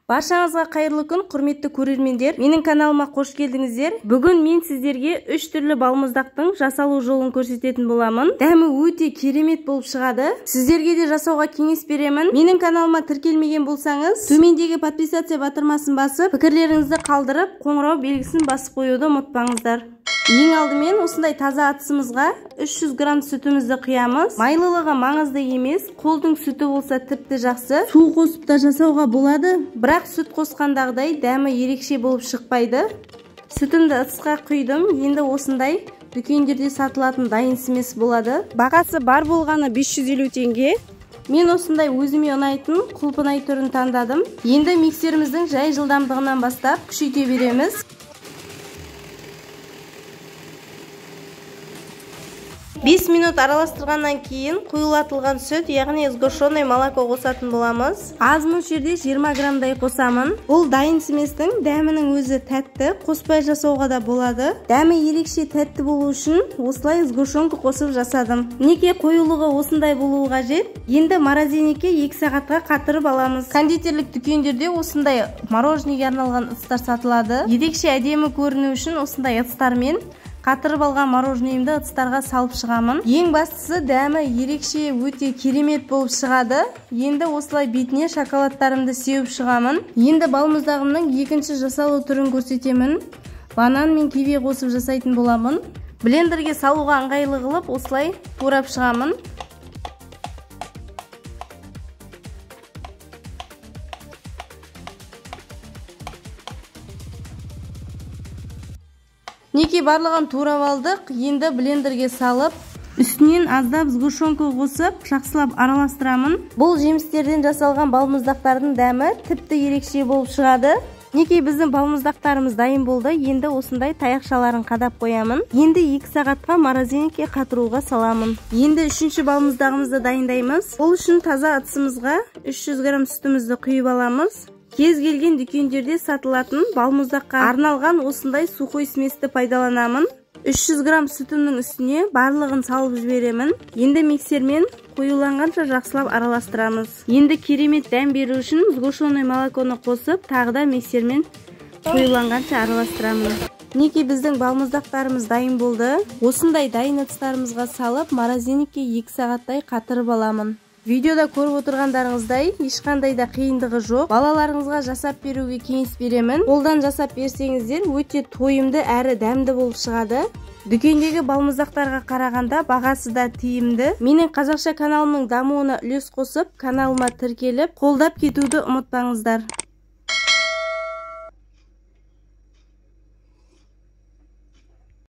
Баршаңызға қайырлы күн, құрметті көрермендер. Менің каналыма қош келдіңіздер. Бүгін мен сіздерге 3 түрлі балмұздақтың жасалу жолын көрсететін боламын. Дәмі өте керемет болып шығады. Сіздерге де жасауға кеңес беремін. Менің каналыма тіркелмеген болсаңыз, төмендегі подписация батырмасын басып, пікірлеріңізді қалдырып, қоңырау белгісін басып қоюды ұмытпаңыздар. Ең алдымен осындай таза атысымызға 300 грамм сүтімізді құямыз. Майлылығы маңызды емес, қолдың сүті болса тіпті жақсы. Су қосып та жасауға болады, бірақ сүт қосқандағыдай дәмі ерекше болып шықпайды. Сүтімді ыдысқа құйдым. Енді осындай дүкендерде сатылатын дайын смес болады. Бағасы бар болғаны 550 теңге. Мен осындай өзіме ұнайтын құлпынай түрін таңдадым. Енді миксеріміздің жай жылдамдығынан бастап күшейте береміз. 5 минут араластырғаннан кейін құйылатылған сүт, яғни сгущенное молоко қосатын боламыз. Аз мөлшерде 20 граммдай қосамын. Бұл дайын сместің дәмінің өзі тәтті, қоспай жасауға да болады. Дәмі ерекше тәтті болу үшін осылай сгущенка қосып жасадым. Неке қоюлығы осындай болуы қажет. Енді морозильникке 2 сағатқа қатырып аламыз. Кондитерлік дүкендерде осындай мороженеге арналған ыдыстар сатылады. Ерекше әдемі көріну үшін осындай ыдыстармен қатырып алған мороженемді ыдыстарға салып шығамын. Ең бастысы дәмі ерекше өте керемет болып шығады. Енді осылай бетіне шоколадтарымды сеуіп шығамын. Енді балмұздағымның екінші жасалу түрін көрсетемін. Банан мен киви қосып жасайтын боламын. Блендерге салуға ыңғайлы қылып осылай турап шығамын. Неке барлығын турап алдық. Енді блендерге салып, үстінен аздап сгущенка қосып, жақсылап араластырамын. Бұл жемістерден жасалған балмұздақтардың дәмі тіпті ерекше болып шығады. Неке біздің балмұздақтарымыз дайын болды. Енді осындай таяқшаларын қадап қоямын. Енді 2 сағатқа морозильникке қатыруға саламын. Енді 3-ші балмұздағымызды дайындаймыз. Ол үшін таза ыдысымызға 300 грамм сүтімізді құйып аламыз. Кез келген дүкендерде сатылатын балмұздаққа арналған осындай сухой сместі пайдаланамын. 300 грамм сүтімнің үстіне барлығын салып жіберемін. Енді миксермен қоюланғанша жақсылап араластырамыз. Енді керемет дәм беру үшін сгущенное молоконы қосып, тағы да миксермен қоюланғанша араластырамын. Неке біздің балмұздақтарымыз дайын болды. Осындай дайын ыдыстарымызға салып, морозильникке 2 сағаттай қатырып аламын. Видеода көріп отырғандарыңыздай ешқандай да қиындығы жоқ. Балаларыңызға жасап беруге кеңес беремін. Қолдан жасап берсеңіздер өте тойымды әрі дәмді болып шығады. Дүкендегі балмұздақтарға қарағанда бағасы да тиімді. Менің қазақша каналымның дамуына үлес қосып, каналыма тіркеліп, қолдап кетуді ұмытпаңыздар.